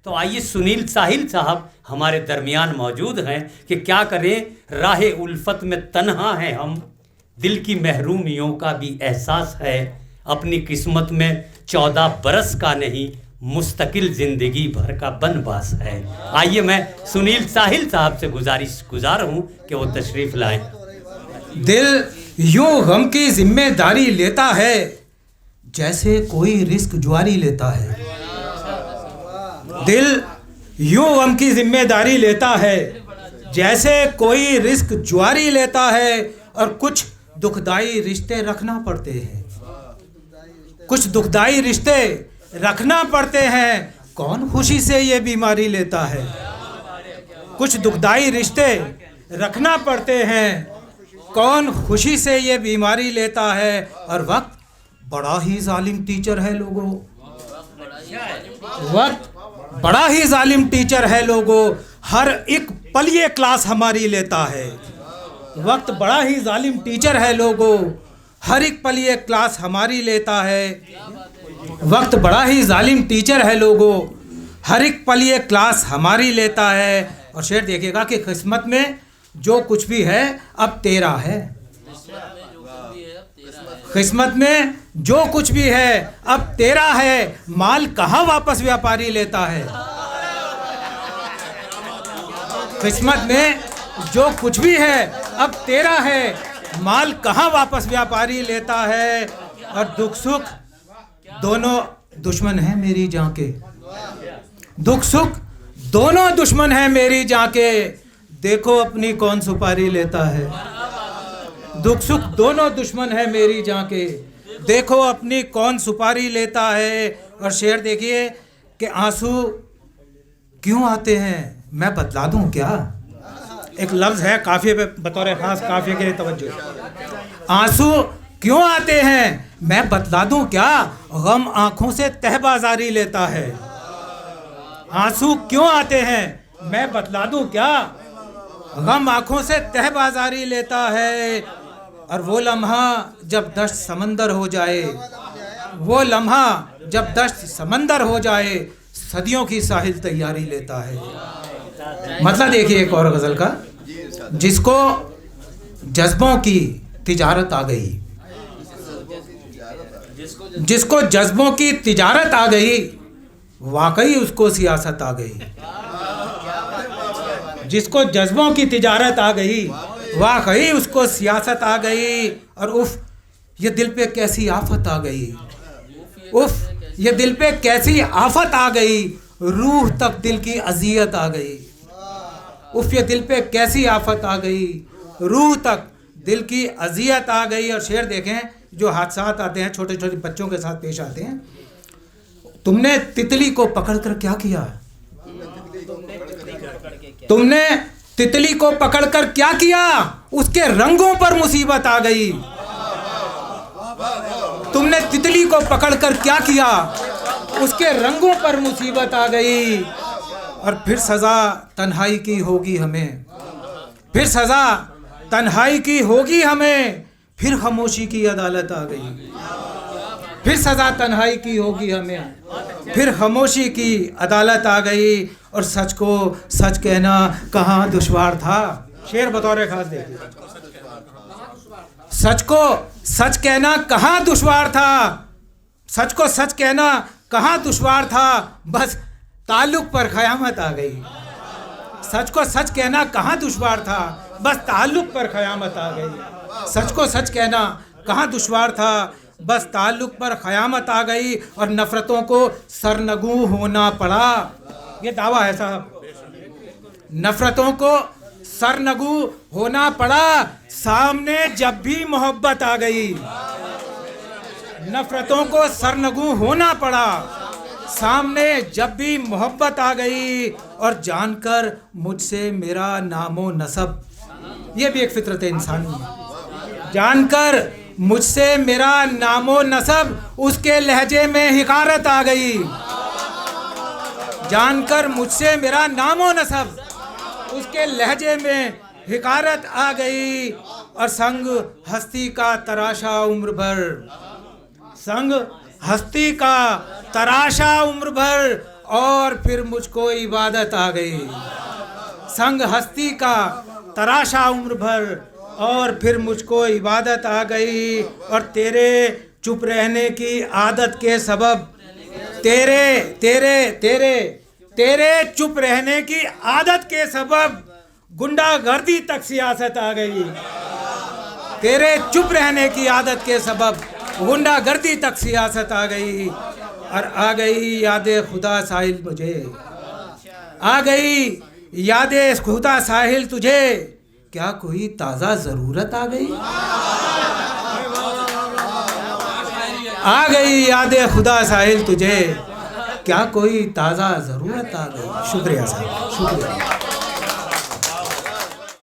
तो आइए सुनील साहिल साहब हमारे दरमियान मौजूद हैं कि क्या करें, राहे उल्फत में तन्हा हैं हम, दिल की महरूमियों का भी एहसास है, अपनी किस्मत में 14 बरस का नहीं मुस्तकिल जिंदगी भर का बनवास है। आइए मैं सुनील साहिल साहब से गुजार हूं कि वो तशरीफ लाएं। दिल यूं गम की जिम्मेदारी लेता है जैसे कोई रिस्क जुआरी लेता है। दिल यूं गम की जिम्मेदारी लेता है जैसे कोई रिस्क जुआरी लेता है, और कुछ दुखदाई रिश्ते रखना पड़ते हैं, कुछ दुखदाई रिश्ते रखना पड़ते हैं, कौन खुशी से ये बीमारी लेता है। कुछ दुखदाई रिश्ते रखना पड़ते हैं, कौन खुशी से ये बीमारी लेता है। और वक्त बड़ा ही जालिम टीचर है लोगों, वक्त बड़ा ही जालिम टीचर है लोगों, हर एक पल ये क्लास हमारी लेता है। वक्त बड़ा ही जालिम टीचर है लोगों, हर एक पल ये क्लास हमारी लेता है। वक्त बड़ा ही जालिम टीचर है लोगों, हर एक पल ये क्लास हमारी लेता है। और शेर देखिएगा कि किस्मत में जो कुछ भी है अब तेरा है, किस्मत में जो कुछ भी है अब तेरा है, माल कहाँ वापस व्यापारी लेता है। किस्मत में जो कुछ भी है अब तेरा है, माल कहाँ वापस व्यापारी लेता है। और दुख सुख दोनों दुश्मन हैं मेरी जान के, दुख सुख दोनों दुश्मन हैं मेरी जान के, देखो अपनी कौन सुपारी लेता है। दुख सुख दोनों दुश्मन है मेरी जान के, देखो अपनी कौन सुपारी लेता है। और शेर देखिए कि आंसू क्यों आते हैं मैं बतला दूं क्या। एक लफ्ज़ है काफ़िए पे, बतौर खास काफ़िए के लिए तवज्जो। आंसू क्यों आते हैं मैं बतला दूं क्या, गम आंखों से तहबाजारी लेता है। आंसू क्यों आते हैं मैं बतला दूं क्या, गम आंखों से तहबाजारी लेता है। और वो लम्हा जब दश्त समंदर हो जाए, वो लम्हा जब दश्त समंदर हो जाए, सदियों की साहिल तैयारी लेता है। मतलब देखिए एक और गज़ल का, जिसको जज्बों की तिजारत आ गई, जिसको जज्बों की तिजारत आ गई, वाकई उसको सियासत आ गई। जिसको जज्बों की तिजारत आ गई, वाकई उसको सियासत आ गई। और उफ ये दिल पे कैसी आफत आ गई, उफ ये दिल पे कैसी आफत आ गई, रूह तक दिल की अजियत आ गई। उफ ये दिल पे कैसी आफत आ गई, रूह तक दिल की अजियत आ गई। और शेर देखें जो हादसात आते हैं छोटे छोटे बच्चों के साथ पेश आते हैं। तुमने तितली को पकड़कर क्या किया, तुमने तितली को पकड़कर क्या किया, उसके रंगों पर मुसीबत आ गई। तुमने तितली को पकड़कर क्या किया, उसके रंगों पर मुसीबत आ गई। और फिर सज़ा तन्हाई की होगी हमें, फिर सज़ा तन्हाई की होगी हमें, फिर खामोशी की अदालत आ गई। फिर सज़ा तन्हाई की होगी हमें, फिर खामोशी की अदालत आ गई। और सच को सच कहना कहाँ दुश्वार था। शेर बतौर खास देखिए, सच को सच कहना कहाँ दुश्वार था, सच को सच कहना कहाँ दुश्वार था, बस ताल्लुक पर क़यामत आ गई। सच को सच कहना कहाँ दुश्वार था, बस ताल्लुक पर क़यामत आ गई। सच को सच कहना कहाँ दुश्वार था, बस ताल्लुक पर क़यामत आ गई। और नफ़रतों को सरनगू होना पड़ा, ये दावा है साहब। नफ़रतों को सरनगू होना पड़ा, सामने जब भी मोहब्बत आ गई। नफ़रतों को सरनगू होना पड़ा, सामने जब भी मोहब्बत आ गई। और जानकर मुझसे मेरा नामो नसब, ये भी एक फितरत इंसानी है। जानकर मुझसे मेरा नामो नसब, उसके लहजे में हिकारत आ गई। जानकर मुझसे मेरा नामो नसब, उसके लहजे में हिकारत आ गई। और संग हस्ती का तराशा उम्र भर, संग हस्ती का तराशा उम्र भर, और फिर मुझको इबादत आ गई। संग हस्ती का तराशा उम्र भर, और फिर मुझको इबादत आ गई। और तेरे चुप रहने की आदत के सबब, तेरे तेरे तेरे तेरे चुप रहने की आदत के सबब गुंडागर्दी तक सियासत आ गई। तेरे चुप रहने की आदत के सबब गुंडागर्दी तक सियासत आ गई। और आ गई यादें खुदा साहिल मुझे, आ गई यादें खुदा साहिल तुझे, क्या कोई ताज़ा ज़रूरत आ गई? आ गई यादें खुदा साहिल तुझे, क्या कोई ताज़ा ज़रूरत आ गई? शुक्रिया साहब, शुक्रिया।